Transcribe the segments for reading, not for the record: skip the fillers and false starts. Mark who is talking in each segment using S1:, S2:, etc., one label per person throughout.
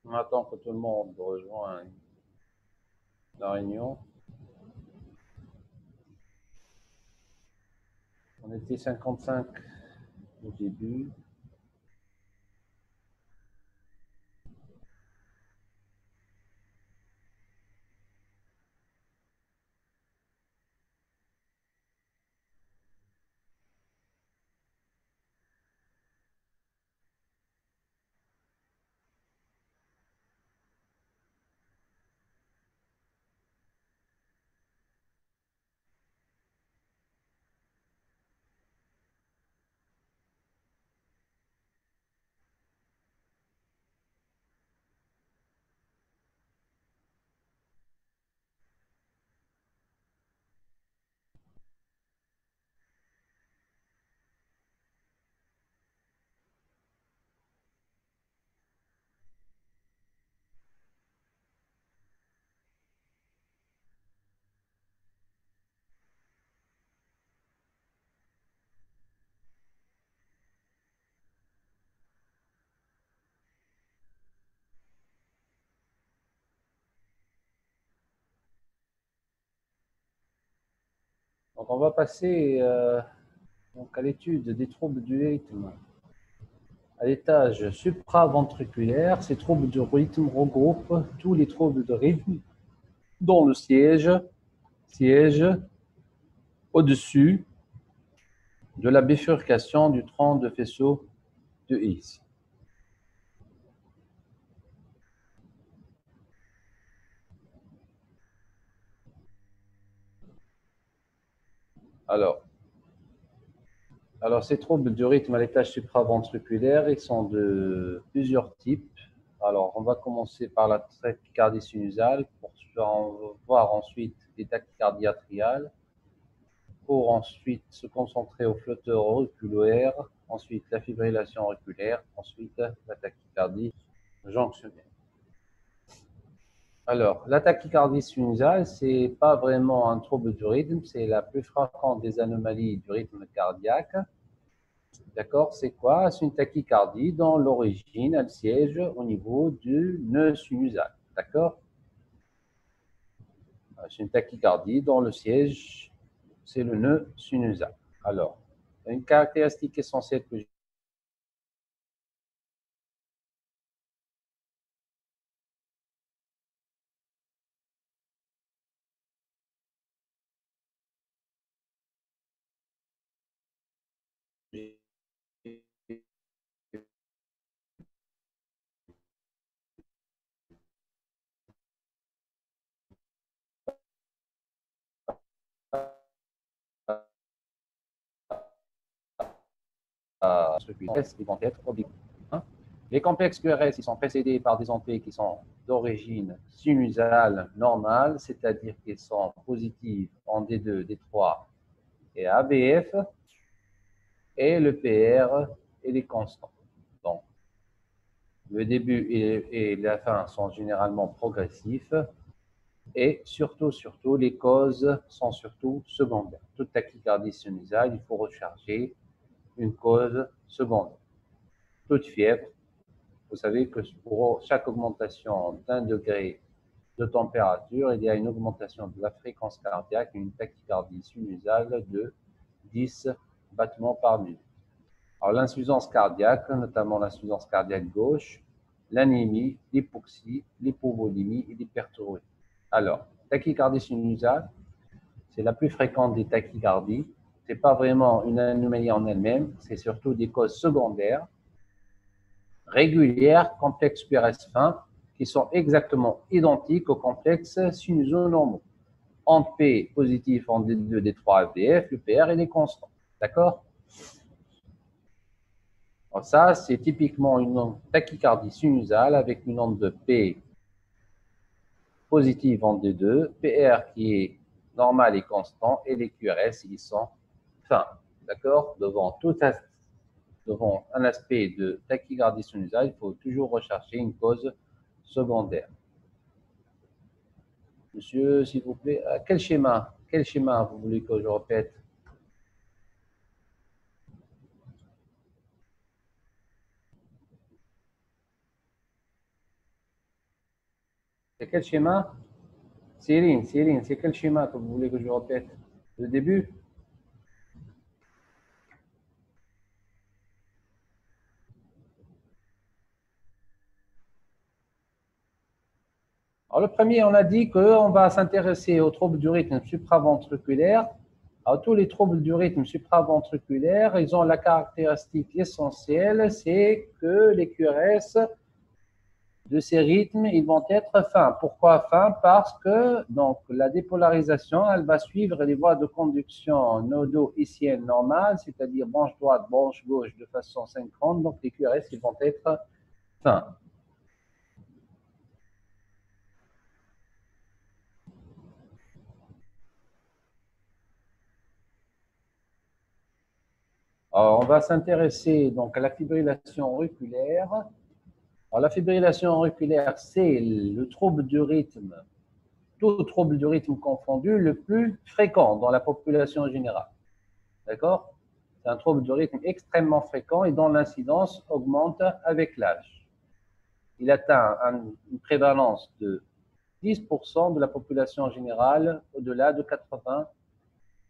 S1: On attend que tout le monde rejoigne la réunion. On était 55 au début. Donc on va passer donc à l'étude des troubles du rythme. À l'étage supraventriculaire, ces troubles du rythme regroupent tous les troubles de rythme dont le siège au-dessus de la bifurcation du tronc de faisceau de Higgs. Alors, ces troubles du rythme à l'étage supraventriculaire, ils sont de plusieurs types. Alors, on va commencer par la tachycardie sinusale pour voir ensuite les tachycardies atriales, pour ensuite se concentrer au flotteur auriculaire, ensuite la fibrillation auriculaire, ensuite la tachycardie jonctionnelle. Alors, la tachycardie sinusale, c'est pas vraiment un trouble du rythme, c'est la plus fréquente des anomalies du rythme cardiaque. D'accord? C'est quoi? C'est une tachycardie dont l'origine, elle siège au niveau du nœud sinusal. D'accord? C'est une tachycardie dont le siège, c'est le nœud sinusal. Alors, une caractéristique essentielle que j'ai ils vont être obligatoires. Hein. Les complexes QRS, ils sont précédés par des ampées qui sont d'origine sinusale normale, c'est-à-dire qu'ils sont positifs en D2, D3 et ABF, et le PR et les constants. Donc, le début et la fin sont généralement progressifs et surtout, les causes sont surtout secondaires. Toute tachycardie sinusale, il faut recharger une cause secondaire. Toute fièvre, vous savez que pour chaque augmentation d'un degré de température, il y a une augmentation de la fréquence cardiaque, une tachycardie sinusale de 10 battements par minute. Alors, l'insuffisance cardiaque, notamment l'insuffisance cardiaque gauche, l'anémie, l'hypoxie, l'hypovolémie et l'hyperthyroïdie. Alors, tachycardie sinusale, c'est la plus fréquente des tachycardies. Ce n'est pas vraiment une anomalie en elle-même, c'est surtout des causes secondaires, régulières, complexes QRS fin, qui sont exactement identiques aux complexes sinusonormaux. En P positif en D2, D3, FDF, le PR est constant. D'accord? Alors ça, c'est typiquement une tachycardie sinusale avec une onde de P positive en D2, PR qui est normal et constant, et les QRS, ils sont fins. D'accord? Devant un aspect de tachycardie sinusale, il faut toujours rechercher une cause secondaire. Monsieur, s'il vous plaît, quel schéma vous voulez que je répète? C'est quel schéma? Céline, c'est quel schéma que vous voulez que je répète? Le début? Alors, le premier, on a dit qu'on va s'intéresser aux troubles du rythme supraventriculaire. Alors, tous les troubles du rythme supraventriculaire, ils ont la caractéristique essentielle, c'est que les QRS de ces rythmes, ils vont être fins. Pourquoi fins? Parce que donc, la dépolarisation, elle va suivre les voies de conduction nodo-icienne normales, c'est-à-dire branche droite, branche gauche de façon synchrone. Donc, les QRS, ils vont être fins. Alors, on va s'intéresser donc à la fibrillation auriculaire. Alors, la fibrillation auriculaire, c'est le trouble du rythme, tout trouble du rythme confondu, le plus fréquent dans la population générale. D'accord? C'est un trouble du rythme extrêmement fréquent et dont l'incidence augmente avec l'âge. Il atteint une prévalence de 10% de la population générale au-delà de 80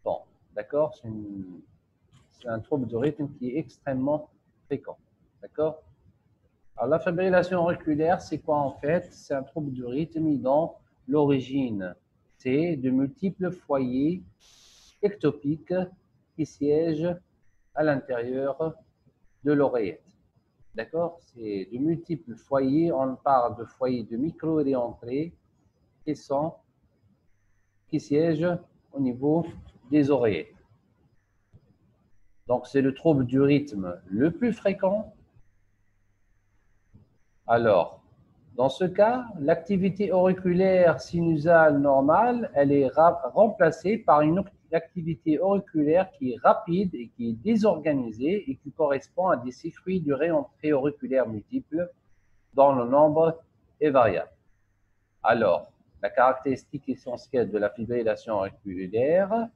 S1: ans. D'accord? C'est un trouble de rythme qui est extrêmement fréquent. D'accord? Alors, la fibrillation auriculaire, c'est quoi en fait? C'est un trouble du rythme dont l'origine, c'est de multiples foyers ectopiques qui siègent à l'intérieur de l'oreillette. D'accord? C'est de multiples foyers. On parle de foyers de micro-réentrée qui qui siègent au niveau des oreillettes. Donc, c'est le trouble du rythme le plus fréquent. Alors, dans ce cas, l'activité auriculaire sinusale normale, elle est remplacée par une activité auriculaire qui est rapide et qui est désorganisée et qui correspond à des circuits de réentrée auriculaire multiples dont le nombre est variable. Alors, la caractéristique essentielle de la fibrillation auriculaire,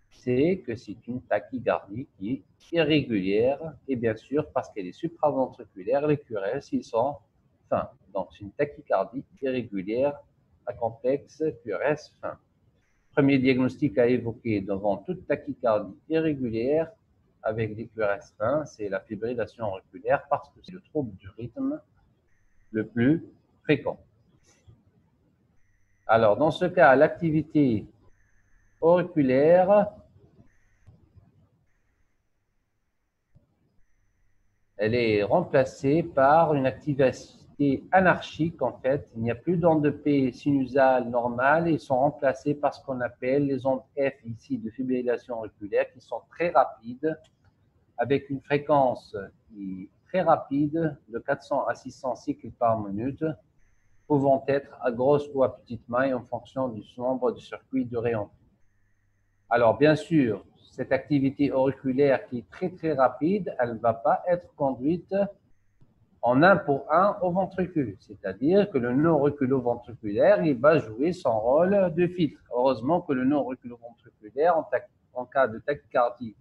S1: c'est que c'est une tachycardie qui est irrégulière et bien sûr, parce qu'elle est supraventriculaire, les QRS, ils sont fins. Donc, c'est une tachycardie irrégulière à complexe QRS fin. Premier diagnostic à évoquer devant toute tachycardie irrégulière avec des QRS fins, c'est la fibrillation auriculaire parce que c'est le trouble du rythme le plus fréquent. Alors, dans ce cas, l'activité auriculaire, elle est remplacée par une activité anarchique, en fait. Il n'y a plus d'ondes de P sinusales normales. Ils sont remplacés par ce qu'on appelle les ondes F ici de fibrillation auriculaire qui sont très rapides, avec une fréquence qui est très rapide de 400 à 600 cycles par minute, pouvant être à grosse ou à petite maille en fonction du nombre de circuits de réentrée. Alors, bien sûr, cette activité auriculaire qui est très très rapide, elle ne va pas être conduite en un pour un au ventricule. C'est-à-dire que le nœud auriculo-ventriculaire, il va jouer son rôle de filtre. Heureusement que le nœud auriculo-ventriculaire, en cas de tachycardie,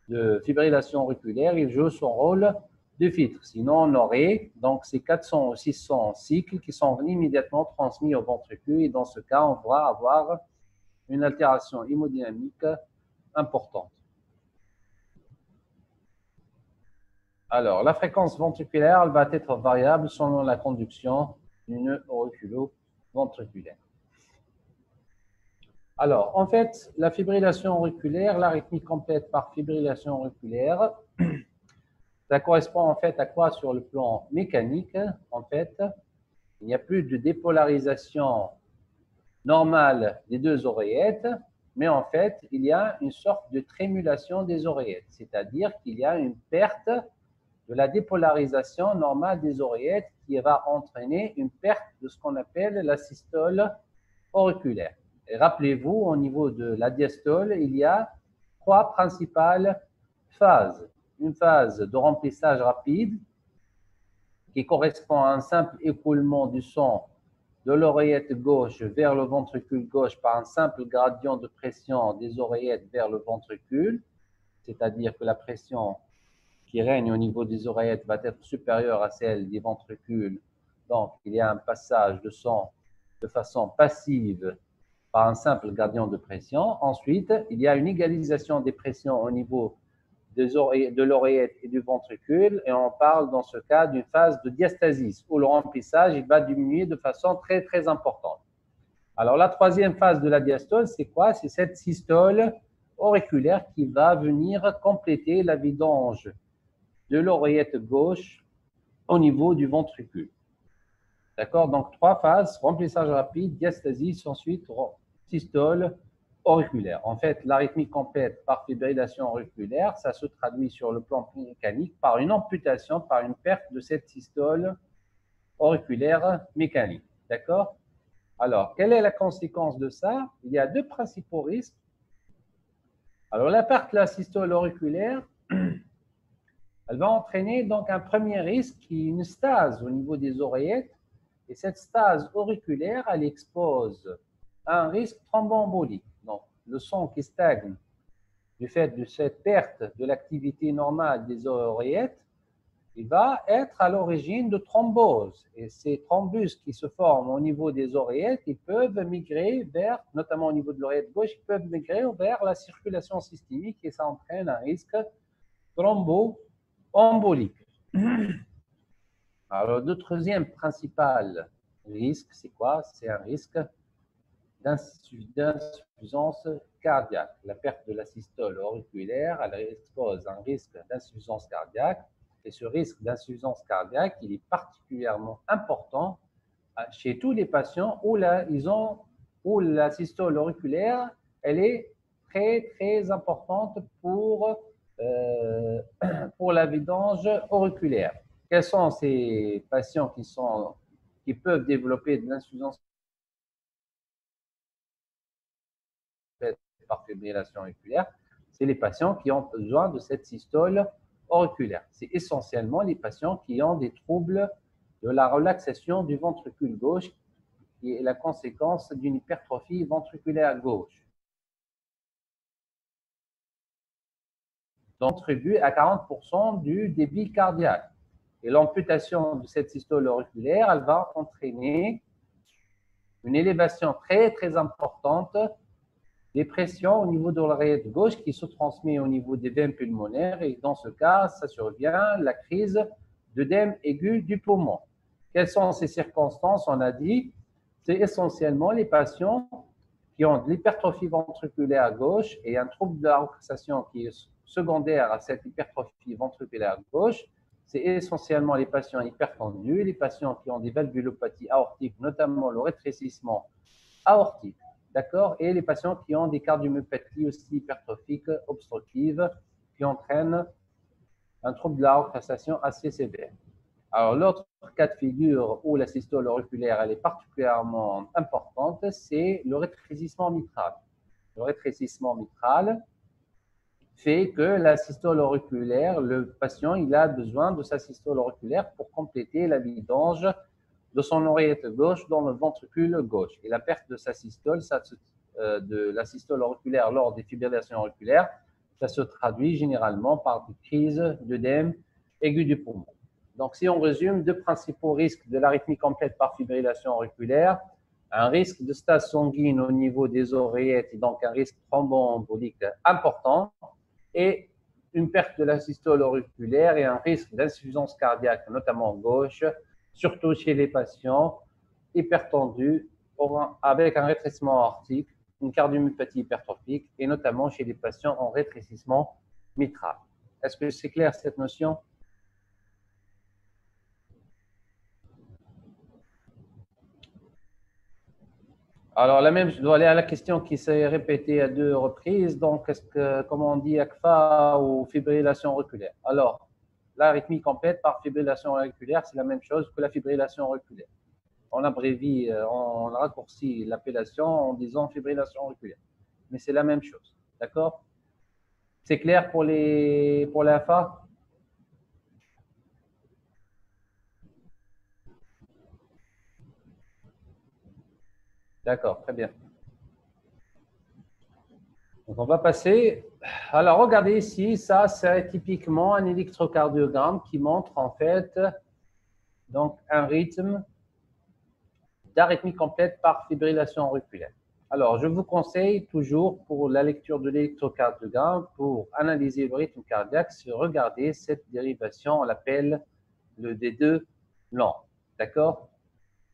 S1: de fibrillation auriculaire, il joue son rôle de filtre. Sinon, on aurait donc ces 400 ou 600 cycles qui sont immédiatement transmis au ventricule et dans ce cas, on va avoir une altération hémodynamique importante. Alors, la fréquence ventriculaire elle va être variable selon la conduction du nœud auriculo-ventriculaire. Alors, en fait, la fibrillation auriculaire, l'arythmie complète par fibrillation auriculaire, ça correspond en fait à quoi sur le plan mécanique? En fait, il n'y a plus de dépolarisation normale des deux oreillettes, mais en fait, il y a une sorte de trémulation des oreillettes, c'est-à-dire qu'il y a une perte de la dépolarisation normale des oreillettes qui va entraîner une perte de ce qu'on appelle la systole auriculaire. Et rappelez-vous, au niveau de la diastole, il y a trois principales phases. Une phase de remplissage rapide qui correspond à un simple écoulement du sang de l'oreillette gauche vers le ventricule gauche par un simple gradient de pression des oreillettes vers le ventricule, c'est-à-dire que la pression qui règne au niveau des oreillettes va être supérieure à celle des ventricules. Donc, il y a un passage de sang de façon passive par un simple gradient de pression. Ensuite, il y a une égalisation des pressions au niveau de l'oreillette et du ventricule, et on parle dans ce cas d'une phase de diastasis, où le remplissage il va diminuer de façon très, très importante. Alors, la troisième phase de la diastole, c'est quoi? C'est cette systole auriculaire qui va venir compléter la vidange de l'oreillette gauche au niveau du ventricule. D'accord? Donc, trois phases, remplissage rapide, diastasis, ensuite systole auriculaire. En fait, l'arythmie complète par fibrillation auriculaire, ça se traduit sur le plan mécanique par une amputation, par une perte de cette systole auriculaire mécanique. D'accord? Alors, quelle est la conséquence de ça? Il y a deux principaux risques. Alors, la perte de la systole auriculaire, elle va entraîner donc un premier risque qui est une stase au niveau des oreillettes. Et cette stase auriculaire, elle expose à un risque thromboembolique. Donc, le sang qui stagne du fait de cette perte de l'activité normale des oreillettes, il va être à l'origine de thromboses. Et ces thrombus qui se forment au niveau des oreillettes, ils peuvent migrer vers, notamment au niveau de l'oreillette gauche, ils peuvent migrer vers la circulation systémique et ça entraîne un risque thromboembolique. Alors, le deuxième principal risque, c'est quoi? C'est un risque d'insuffisance cardiaque. La perte de la systole auriculaire, elle expose un risque d'insuffisance cardiaque. Et ce risque d'insuffisance cardiaque, il est particulièrement important chez tous les patients où la systole auriculaire, elle est très, très importante pour la vidange auriculaire. Quels sont ces patients qui peuvent développer de l'insuffisance par fibrillation auriculaire? C'est les patients qui ont besoin de cette systole auriculaire. C'est essentiellement les patients qui ont des troubles de la relaxation du ventricule gauche, qui est la conséquence d'une hypertrophie ventriculaire gauche. Contribue à 40% du débit cardiaque. Et l'amputation de cette systole auriculaire, elle va entraîner une élévation très, très importante des pressions au niveau de l'oreillette gauche qui se transmet au niveau des veines pulmonaires. Et dans ce cas, ça survient la crise d'œdème aigu du poumon. Quelles sont ces circonstances? On a dit, c'est essentiellement les patients qui ont de l'hypertrophie ventriculaire gauche et un trouble de la relaxation qui est secondaire à cette hypertrophie ventriculaire gauche. C'est essentiellement les patients hypertendus, les patients qui ont des valvulopathies aortiques, notamment le rétrécissement aortique, d'accord, et les patients qui ont des cardiomyopathies aussi hypertrophiques obstructives qui entraînent un trouble de la relaxation assez sévère. Alors, l'autre cas de figure où la systole auriculaire elle est particulièrement importante, c'est le rétrécissement mitral. Le rétrécissement mitral fait que la systole auriculaire, le patient, il a besoin de sa systole auriculaire pour compléter la vidange de son oreillette gauche dans le ventricule gauche. Et la perte de sa systole, de la systole auriculaire lors des fibrillations auriculaires, ça se traduit généralement par des crises d'œdème aigu du poumon. Donc, si on résume, deux principaux risques de l'arythmie complète par fibrillation auriculaire, un risque de stase sanguine au niveau des oreillettes, et donc un risque thromboembolique important, et une perte de la systole auriculaire et un risque d'insuffisance cardiaque, notamment gauche, surtout chez les patients hypertendus avec un rétrécissement aortique, une cardiomyopathie hypertrophique et notamment chez les patients en rétrécissement mitral. Est-ce que c'est clair cette notion? Alors, je dois aller à la question qui s'est répétée à deux reprises. Donc, comment on dit ACFA ou fibrillation auriculaire? Alors, l'arythmie complète par fibrillation auriculaire, c'est la même chose que la fibrillation auriculaire. On abrévie, on raccourcit l'appellation en disant fibrillation auriculaire. Mais c'est la même chose. D'accord? C'est clair pour l'AFA? D'accord, très bien. Donc, on va passer. Alors, regardez ici, ça, c'est typiquement un électrocardiogramme qui montre en fait donc un rythme d'arythmie complète par fibrillation auriculaire. Alors, je vous conseille toujours pour la lecture de l'électrocardiogramme, pour analyser le rythme cardiaque, regardez cette dérivation, on l'appelle le D2 lent. D'accord?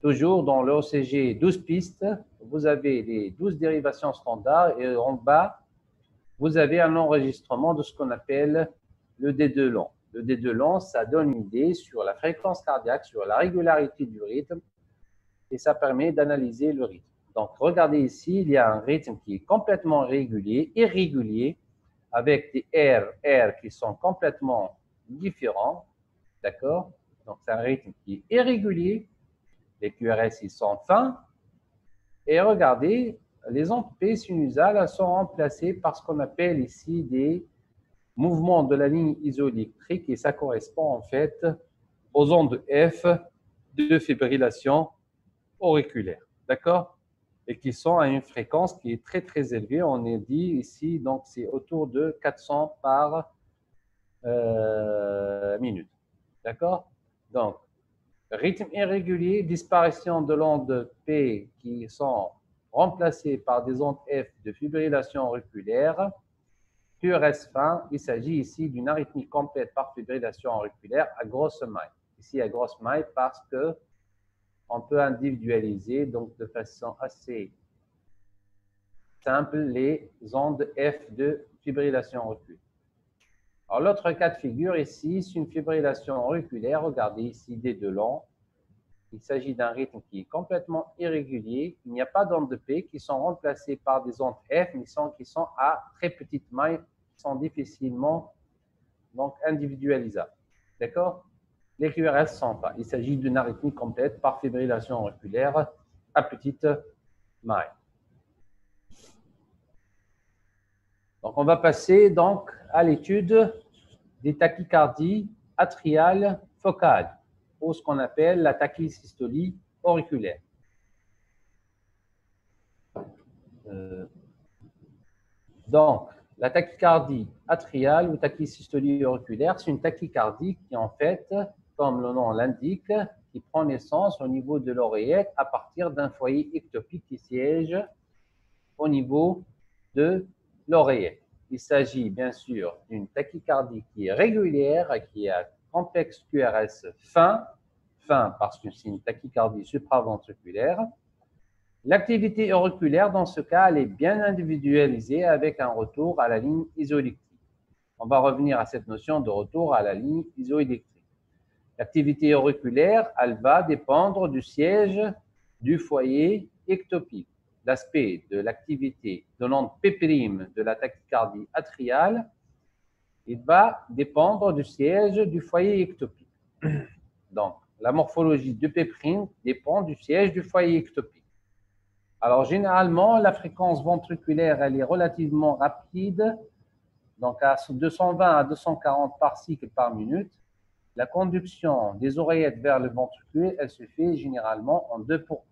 S1: Toujours dans l'OCG 12 pistes, vous avez les 12 dérivations standards et en bas, vous avez un enregistrement de ce qu'on appelle le D2 lent. Le D2 lent, ça donne une idée sur la fréquence cardiaque, sur la régularité du rythme et ça permet d'analyser le rythme. Donc, regardez ici, il y a un rythme qui est complètement régulier, irrégulier, avec des R qui sont complètement différents. D'accord? Donc, c'est un rythme qui est irrégulier. Les QRS, ils sont fins. Et regardez, les ondes P sinusales sont remplacées par ce qu'on appelle ici des mouvements de la ligne isoélectrique et ça correspond en fait aux ondes F de fibrillation auriculaire. D'accord? Et qui sont à une fréquence qui est très très élevée. On est dit ici, donc c'est autour de 400 par minute. D'accord? Donc, rythme irrégulier, disparition de l'onde P qui sont remplacées par des ondes F de fibrillation auriculaire. QRS fin, il s'agit ici d'une arythmie complète par fibrillation auriculaire à grosse maille. Ici à grosse maille parce que on peut individualiser donc de façon assez simple les ondes F de fibrillation auriculaire. Alors l'autre cas de figure ici, c'est une fibrillation auriculaire. Regardez ici D2 lent. Il s'agit d'un rythme qui est complètement irrégulier. Il n'y a pas d'ondes de P qui sont remplacées par des ondes F, mais qui sont à très petite maille, qui sont difficilement donc, individualisables. D'accord? Les QRS sont pas. Il s'agit d'une arythmie complète par fibrillation auriculaire à petite maille. Donc, on va passer donc à l'étude des tachycardies atriales focales, ou ce qu'on appelle la tachysystolie auriculaire. Donc, la tachycardie atriale ou tachysystolie auriculaire, c'est une tachycardie qui, en fait, comme le nom l'indique, qui prend naissance au niveau de l'oreillette à partir d'un foyer ectopique qui siège au niveau de l'oreillette. Il s'agit bien sûr d'une tachycardie qui est régulière, qui a complexe QRS fin parce que c'est une tachycardie supraventriculaire. L'activité auriculaire, dans ce cas, elle est bien individualisée avec un retour à la ligne isoélectrique. On va revenir à cette notion de retour à la ligne isoélectrique. L'activité auriculaire, elle va dépendre du siège du foyer ectopique. L'aspect de l'activité de l'onde P' de la tachycardie atriale, il va dépendre du siège du foyer ectopique. Donc, la morphologie de P' dépend du siège du foyer ectopique. Alors, généralement, la fréquence ventriculaire, elle est relativement rapide, donc à 220 à 240 par cycle par minute. La conduction des oreillettes vers le ventricule, elle se fait généralement en 2 pour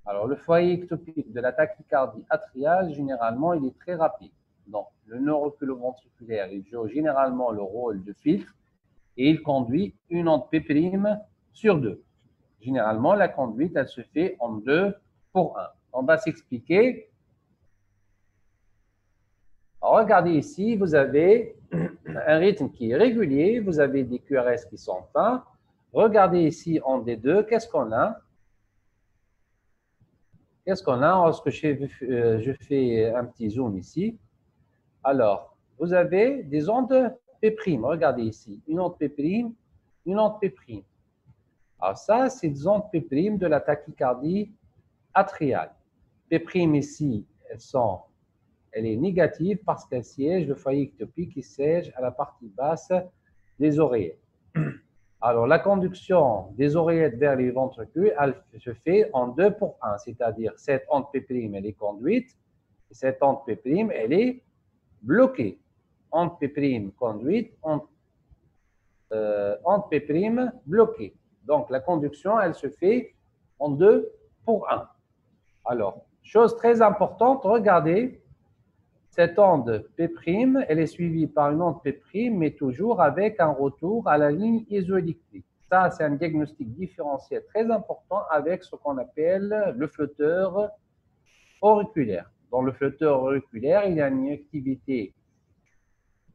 S1: 1. Alors, le foyer ectopique de la tachycardie atriale, généralement, il est très rapide. Donc, le nœud oculoventriculaire, il joue généralement le rôle de filtre et il conduit une onde P' sur 2. Généralement, la conduite, elle se fait en 2 pour 1. On va s'expliquer. Regardez ici, vous avez un rythme qui est régulier, vous avez des QRS qui sont fins. Regardez ici en D2, qu'est-ce qu'on a? Qu'est-ce qu'on a lorsque je fais un petit zoom ici? Alors, vous avez des ondes P'. Regardez ici, une onde P', une onde P'. Alors ça, c'est des ondes P' de la tachycardie atriale. P' ici, elle est négative parce qu'elle siège, le foyer ectopique, qui siège à la partie basse des oreillettes. Alors, la conduction des oreillettes vers les ventricules, elle se fait en 2 pour 1, c'est-à-dire cette onde P', elle est conduite, et cette onde P', elle est bloquée. Onde P' conduite, onde P' bloquée. Donc, la conduction, elle se fait en 2 pour 1. Alors, chose très importante, regardez, cette onde P', elle est suivie par une onde P', mais toujours avec un retour à la ligne isoélectrique. Ça, c'est un diagnostic différentiel très important avec ce qu'on appelle le flotteur auriculaire. Dans le flotteur auriculaire, il y a une activité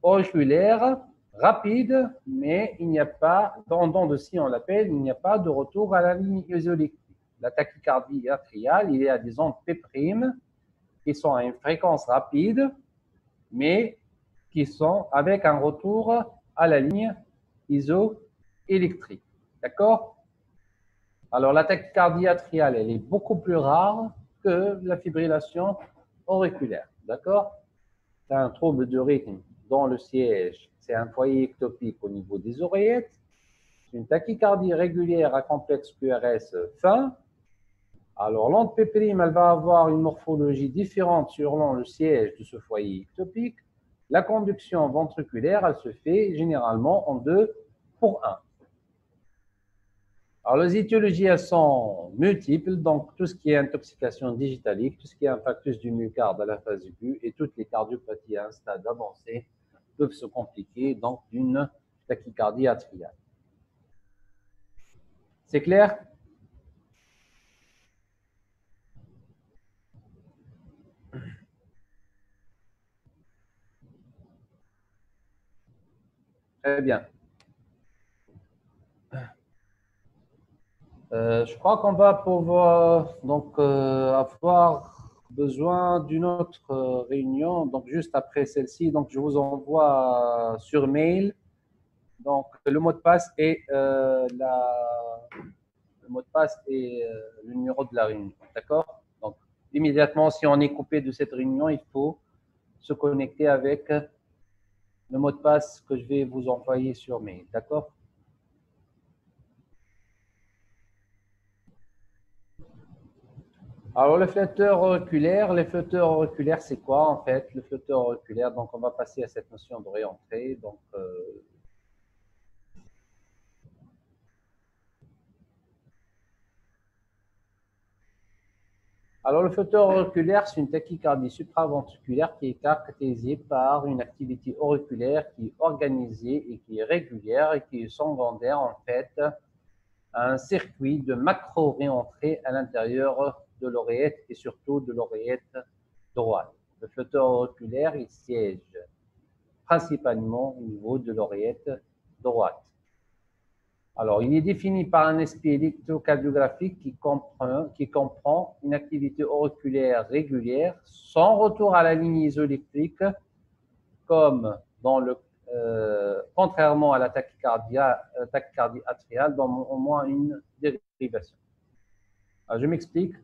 S1: auriculaire rapide, mais il n'y a pas, dans dents de scie on l'appelle, il n'y a pas de retour à la ligne isoélectrique. La tachycardie atriale, il y a des ondes P' qui sont à une fréquence rapide, mais qui sont avec un retour à la ligne isoélectrique. D'accord? Alors, la tachycardie atriale, elle est beaucoup plus rare que la fibrillation auriculaire. D'accord? C'est un trouble de rythme dans le siège. C'est un foyer ectopique au niveau des oreillettes. Une tachycardie régulière à complexe QRS fin. Alors, l'onde P', elle va avoir une morphologie différente selon le siège de ce foyer ectopique. La conduction ventriculaire, elle se fait généralement en 2 pour 1. Alors, les étiologies, elles sont multiples, donc tout ce qui est intoxication digitalique, tout ce qui est infarctus du myocarde à la phase aiguë et toutes les cardiopathies à un stade avancé peuvent se compliquer donc d'une tachycardie atriale. C'est clair? Très bien. Je crois qu'on va pouvoir donc avoir besoin d'une autre réunion, donc juste après celle-ci. Donc je vous envoie sur mail. Donc le mot de passe et le mot de passe et le numéro de la réunion. D'accord? Donc immédiatement, si on est coupé de cette réunion, il faut se connecter avec le mot de passe que je vais vous envoyer sur mail. D'accord? Alors, le flotteur auriculaire, les flotteurs auriculaires, c'est quoi en fait? Le flotteur auriculaire, donc on va passer à cette notion de réentrée. Donc, alors, le flotteur auriculaire, c'est une tachycardie supraventriculaire qui est caractérisée par une activité auriculaire qui est organisée et qui est régulière et qui est secondaire en fait à un circuit de macro-réentrée à l'intérieur de l'oreillette et surtout de l'oreillette droite. Le flotteur auriculaire, il siège principalement au niveau de l'oreillette droite. Alors, il est défini par un aspect électrocardiographique qui comprend une activité auriculaire régulière sans retour à la ligne isoélectrique, comme dans le, contrairement à la tachycardie atriale, dans au moins une dérivation. Alors, je m'explique.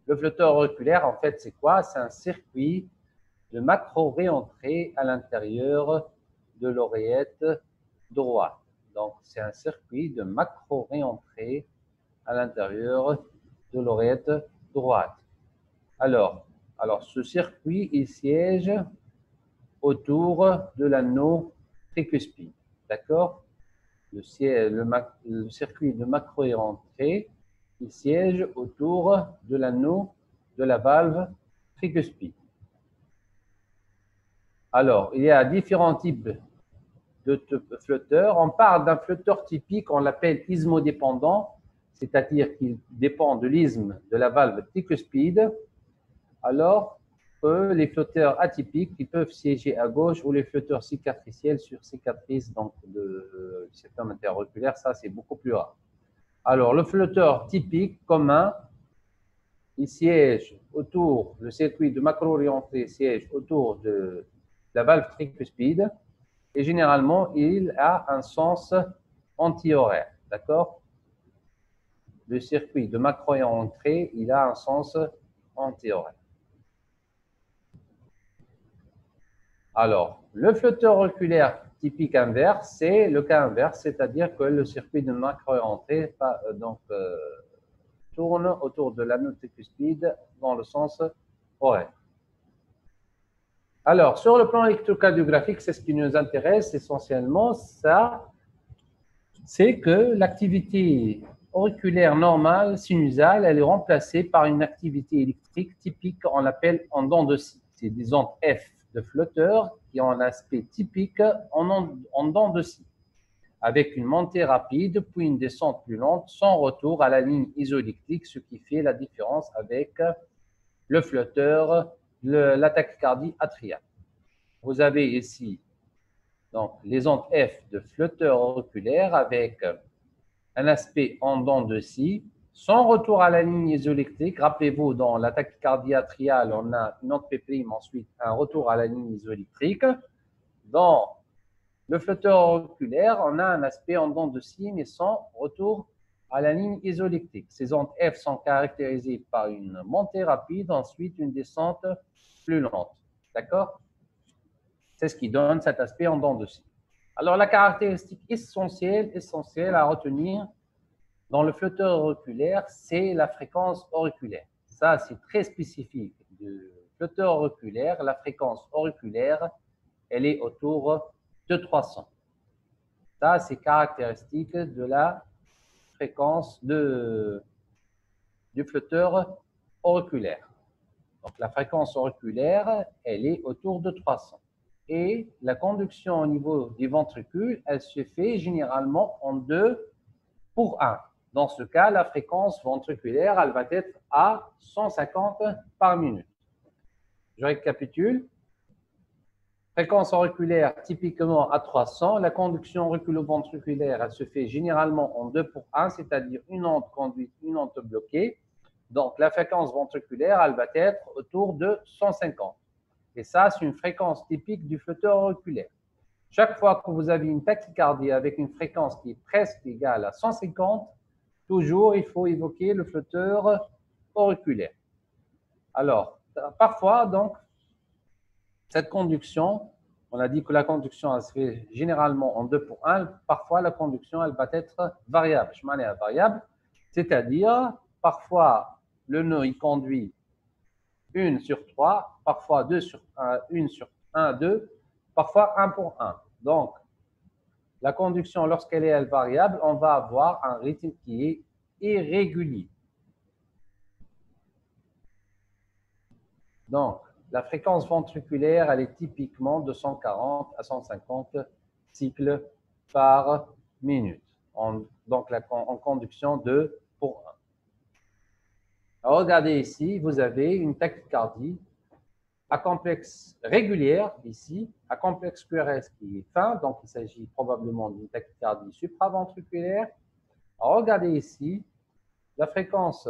S1: Le flotteur auriculaire, en fait, c'est quoi? C'est un circuit de macro-réentrée à l'intérieur de l'oreillette droite. Donc, c'est un circuit de macro-réentrée à l'intérieur de l'oreillette droite. Alors, ce circuit, il siège autour de l'anneau tricuspide. D'accord? Le circuit de macro-réentrée, il siège autour de l'anneau de la valve tricuspide. Alors, il y a différents types de flotteurs. On parle d'un flotteur typique, on l'appelle ismodépendant, c'est-à-dire qu'il dépend de l'isthme de la valve tricuspide, alors que les flotteurs atypiques, ils peuvent siéger à gauche, ou les flotteurs cicatriciels sur cicatrice donc du septum interauriculaire, ça c'est beaucoup plus rare. Alors, le flotteur typique commun, il siège autour, le circuit de macro-orienté siège autour de la valve tricuspide, et généralement, il a un sens anti-horaire. D'accord? Le circuit de macro-entrée, il a un sens anti-horaire. Alors, le flotteur auriculaire typique inverse, c'est le cas inverse, c'est-à-dire que le circuit de macro-entrée tourne autour de l'anneau tricuspide dans le sens horaire. Alors, sur le plan électrocardiographique, c'est ce qui nous intéresse essentiellement, ça, c'est que l'activité auriculaire normale, sinusale, elle est remplacée par une activité électrique typique, on l'appelle en dents de scie. C'est des ondes F de flotteurs qui ont un aspect typique en dents de scie. avec une montée rapide, puis une descente plus lente, sans retour à la ligne isoélectrique, ce qui fait la différence avec le flotteur, la tachycardie atriale. Vous avez ici donc, les ondes F de flotteur auriculaire avec un aspect en dents de scie, sans retour à la ligne isoélectrique. Rappelez-vous, dans la tachycardie atriale, on a une onde P', ensuite un retour à la ligne isoélectrique. Dans le flotteur auriculaire, on a un aspect en dents de scie, mais sans retour à la ligne isoélectrique. Ces ondes F sont caractérisées par une montée rapide, ensuite une descente plus lente. D'accord? C'est ce qui donne cet aspect en dents de scie. Alors, la caractéristique essentielle à retenir dans le flotteur auriculaire, c'est la fréquence auriculaire. Ça, c'est très spécifique du flotteur auriculaire. La fréquence auriculaire, elle est autour de 300. Ça, c'est caractéristique de la fréquence du flotteur auriculaire. Donc, la fréquence auriculaire, elle est autour de 300. Et la conduction au niveau des ventricules, elle se fait généralement en 2 pour 1. Dans ce cas, la fréquence ventriculaire, elle va être à 150 par minute. Je récapitule. Fréquence auriculaire typiquement à 300. La conduction auriculo-ventriculaire, elle se fait généralement en 2 pour 1, c'est-à-dire une onde conduite, une onde bloquée. Donc, la fréquence ventriculaire, elle va être autour de 150. Et ça, c'est une fréquence typique du flotteur auriculaire. Chaque fois que vous avez une tachycardie avec une fréquence qui est presque égale à 150, toujours, il faut évoquer le flotteur auriculaire. Alors, parfois, donc, cette conduction, on a dit que la conduction, elle se fait généralement en 2 pour 1. Parfois, la conduction, elle va être variable. Je m'en ai à variable. C'est-à-dire, parfois, le nœud, il conduit 1 sur 3, parfois 2 sur 1, 1 sur 1, 2, parfois 1 pour 1. Donc, la conduction, lorsqu'elle est variable, on va avoir un rythme qui est irrégulier. Donc, la fréquence ventriculaire, elle est typiquement de 140 à 150 cycles par minute. Donc, en conduction 2 pour 1. Alors, regardez ici, vous avez une tachycardie à complexe régulière, ici, à complexe QRS qui est fin, donc il s'agit probablement d'une tachycardie supraventriculaire. Alors, regardez ici, la fréquence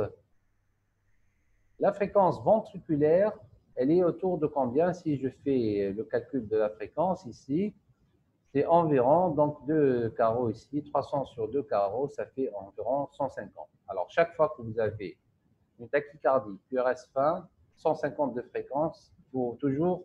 S1: ventriculaire, elle est autour de combien? Si je fais le calcul de la fréquence ici, c'est environ, donc 2 carreaux ici, 300 sur 2 carreaux, ça fait environ 150. Alors, chaque fois que vous avez une tachycardie QRS fin, 150 de fréquence, il faut toujours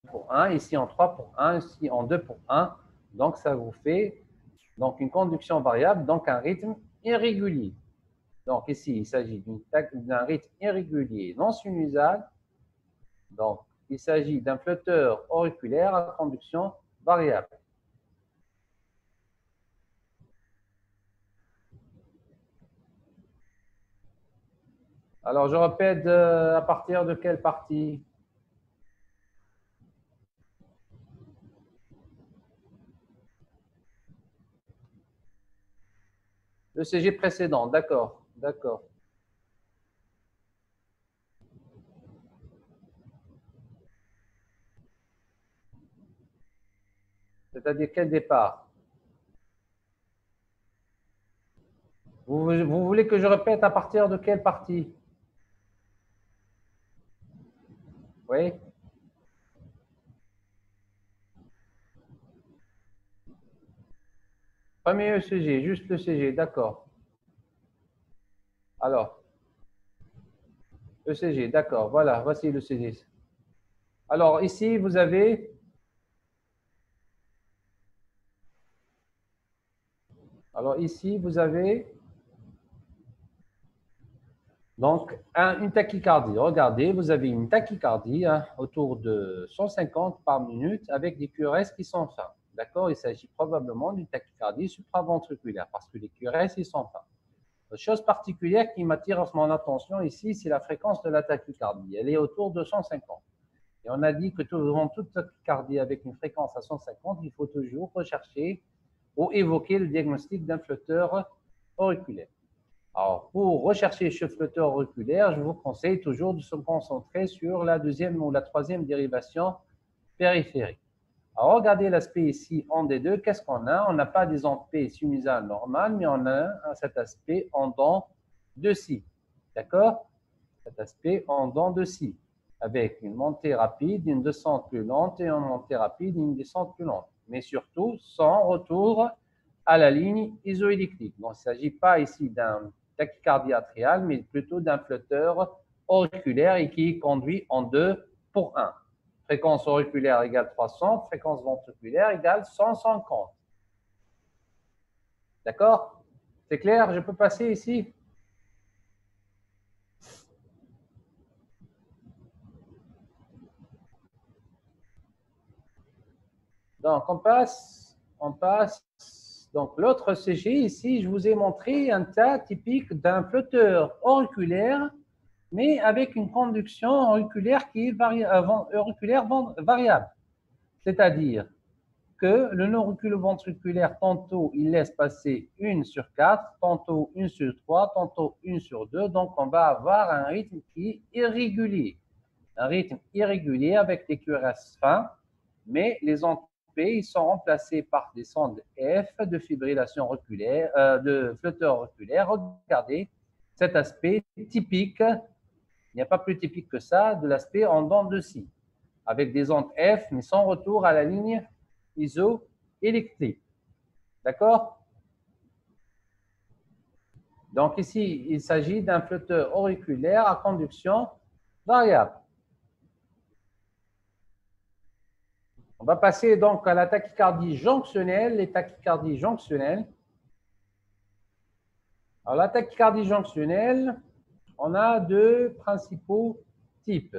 S1: pour 1, ici en 3 pour 1, ici en 2 pour 1. Donc, ça vous fait donc, une conduction variable, donc un rythme irrégulier. Donc, ici, il s'agit d'un rythme irrégulier non sinusal. Donc, il s'agit d'un flotteur auriculaire à conduction variable. Alors, je répète à partir de quelle partie? Le CG précédent, d'accord, d'accord. C'est-à-dire quel départ? Vous Vous voulez que je répète à partir de quelle partie? Oui? Premier ECG, juste le CG, d'accord. Alors, ECG, d'accord. Voilà, voici le CG. Alors, ici, vous avez... Alors, ici, vous avez... Donc, une tachycardie. Regardez, vous avez une tachycardie autour de 150 par minute avec des QRS qui sont fins. D'accord? Il s'agit probablement d'une tachycardie supraventriculaire parce que les QRS, ils sont fins. La chose particulière qui m'attire mon attention ici, c'est la fréquence de la tachycardie. Elle est autour de 150. Et on a dit que devant toute tachycardie avec une fréquence à 150, il faut toujours rechercher ou évoquer le diagnostic d'un flotteur auriculaire. Alors, pour rechercher ce flotteur auriculaire, je vous conseille toujours de se concentrer sur la deuxième ou la troisième dérivation périphérique. Alors, regardez l'aspect ici en D2. Qu'est-ce qu'on a? On n'a pas des ondes P sinusales normales, mais on a cet aspect en dents de scie. D'accord? Cet aspect en dents de scie, avec une montée rapide, une descente plus lente et une montée rapide, une descente plus lente. Mais surtout, sans retour à la ligne isoélectrique. Donc, il ne s'agit pas ici d'un tachycardie atriale, mais plutôt d'un flotteur auriculaire et qui conduit en 2 pour 1. Fréquence auriculaire égale 300, fréquence ventriculaire égale 150. D'accord? C'est clair? Je peux passer ici? Donc, on passe. Donc, l'autre CG, ici, je vous ai montré un cas typique d'un flotteur auriculaire, mais avec une conduction auriculaire qui est variable. C'est-à-dire que le nœud auriculo-ventriculaire, tantôt, il laisse passer 1 sur 4, tantôt 1 sur 3, tantôt 1 sur 2. Donc, on va avoir un rythme qui est irrégulier. Un rythme irrégulier avec des QRS fins, mais les ondes P, ils sont remplacés par des sondes F de fibrillation auriculaire, de flotteur auriculaire. Regardez cet aspect typique, il n'y a pas plus typique que ça, de l'aspect en dents de scie, avec des ondes F, mais sans retour à la ligne isoélectrique. D'accord? Donc ici, il s'agit d'un flotteur auriculaire à conduction variable. On va passer donc à la tachycardie jonctionnelle. Les tachycardies jonctionnelles. Alors, la tachycardie jonctionnelle, on a deux principaux types.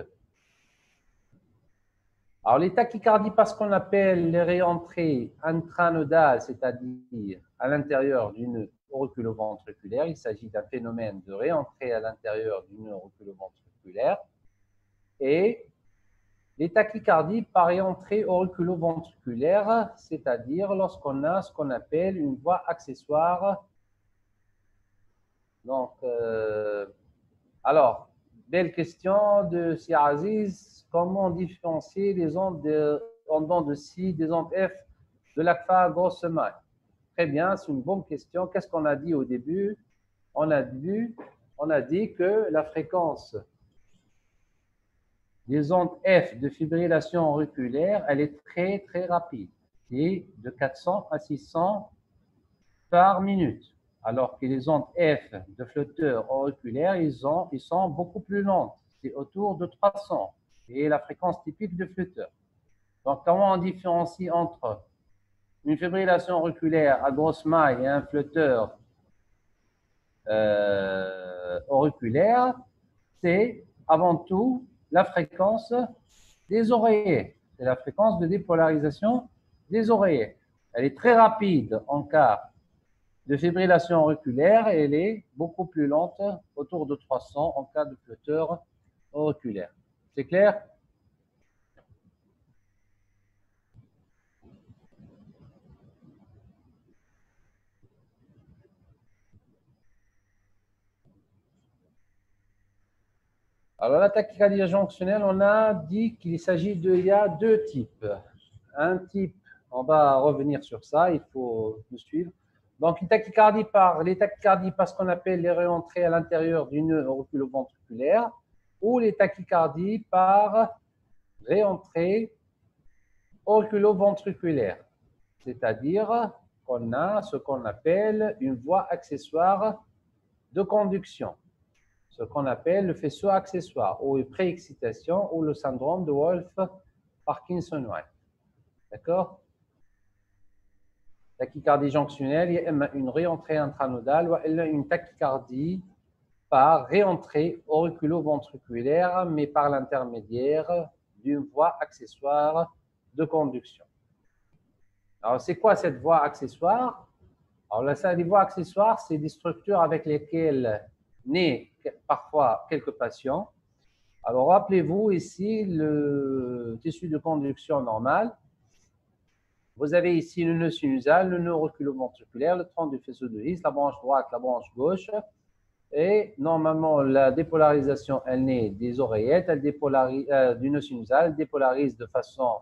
S1: Alors, les tachycardies, parce qu'on appelle les réentrées intranodales, c'est-à-dire à l'intérieur du nœud auriculo-ventriculaire, il s'agit d'un phénomène de réentrée à l'intérieur du nœud auriculo-ventriculaire. Et les tachycardies par réentrée auriculo-ventriculaire, c'est-à-dire lorsqu'on a ce qu'on appelle une voie accessoire. Donc, alors, belle question de Sir Aziz. Comment différencier les ondes en dents de scie des ondes F de l'ACFA grosse maille? Très bien, c'est une bonne question. Qu'est-ce qu'on a dit au début? On a dit que la fréquence des ondes F de fibrillation auriculaire, elle est très, très rapide. C'est de 400 à 600 par minute. Alors que les ondes F de flotteurs auriculaires, ils sont beaucoup plus lentes. C'est autour de 300. C'est la fréquence typique de flotteur. Donc, comment on différencie entre une fibrillation auriculaire à grosse maille et un flotteur auriculaire? C'est avant tout la fréquence des oreillers. C'est la fréquence de dépolarisation des oreillers. Elle est très rapide en cas de fibrillation auriculaire et elle est beaucoup plus lente, autour de 300 en cas de flotteur auriculaire. C'est clair? Alors, la tachycardie jonctionnelle, on a dit qu'il s'agit il y a deux types. Un type, on va revenir sur ça, il faut nous suivre. Donc, les tachycardies par ce qu'on appelle les réentrées à l'intérieur du nœud auriculoventriculaire ou les tachycardies par réentrée auriculoventriculaire, c'est-à-dire qu'on a ce qu'on appelle une voie accessoire de conduction, ce qu'on appelle le faisceau accessoire ou une préexcitation ou le syndrome de Wolff-Parkinson-White. D'accord? Tachycardie jonctionnelle, il y a une réentrée intranodale ou une tachycardie par réentrée auriculoventriculaire, mais par l'intermédiaire d'une voie accessoire de conduction. Alors, c'est quoi cette voie accessoire? Alors, les voies accessoires, c'est des structures avec lesquelles naissent parfois quelques patients. Alors, rappelez-vous ici le tissu de conduction normal. Vous avez ici le nœud sinusal, le nœud auriculoventriculaire, le tronc du faisceau de His, la branche droite, la branche gauche. Et normalement, la dépolarisation, elle naît des oreillettes, elle dépolarise du nœud sinusal, elle dépolarise de façon,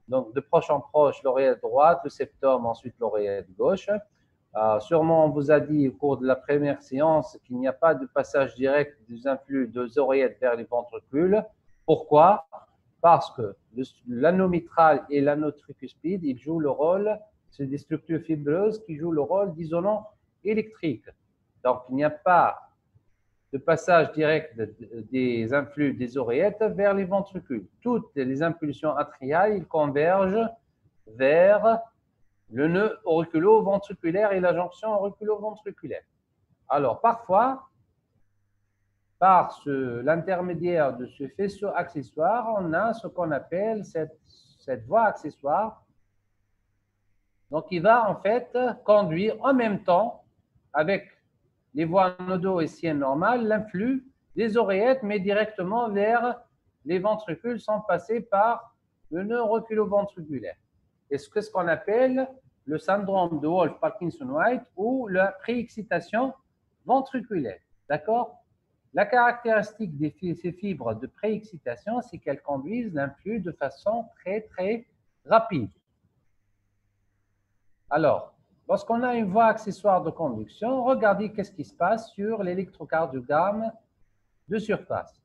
S1: donc de proche en proche, l'oreillette droite, le septum, ensuite l'oreillette gauche. Sûrement, on vous a dit au cours de la première séance qu'il n'y a pas de passage direct des influx des oreillettes vers les ventricules. Pourquoi? Parce que l'anneau mitral et l'anneau tricuspide, ils jouent le rôle, c'est des structures fibreuses qui jouent le rôle d'isolant électrique. Donc, il n'y a pas de passage direct des influx des oreillettes vers les ventricules. Toutes les impulsions atriales, ils convergent vers le nœud auriculoventriculaire et la jonction auriculoventriculaire. Alors, parfois, par l'intermédiaire de ce faisceau accessoire, on a ce qu'on appelle cette voie accessoire. Donc, il va en fait conduire en même temps, avec les voies nodo-essiennes normales, l'influx des oreillettes, mais directement vers les ventricules sans passer par le nœud auriculoventriculaire. Et c'est ce qu'on appelle le syndrome de Wolff-Parkinson-White ou la préexcitation ventriculaire. D'accord? La caractéristique de ces fibres de préexcitation, c'est qu'elles conduisent l'influx de façon très, très rapide. Alors, lorsqu'on a une voie accessoire de conduction, regardez qu'est-ce qui se passe sur l'électrocardiogramme de surface.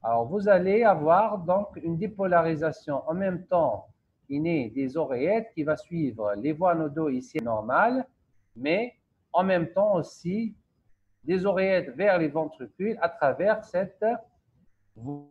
S1: Alors, vous allez avoir donc une dépolarisation en même temps qui naît des oreillettes qui va suivre les voies nodo ici normales, mais en même temps aussi des oreillettes vers les ventricules à travers cette voie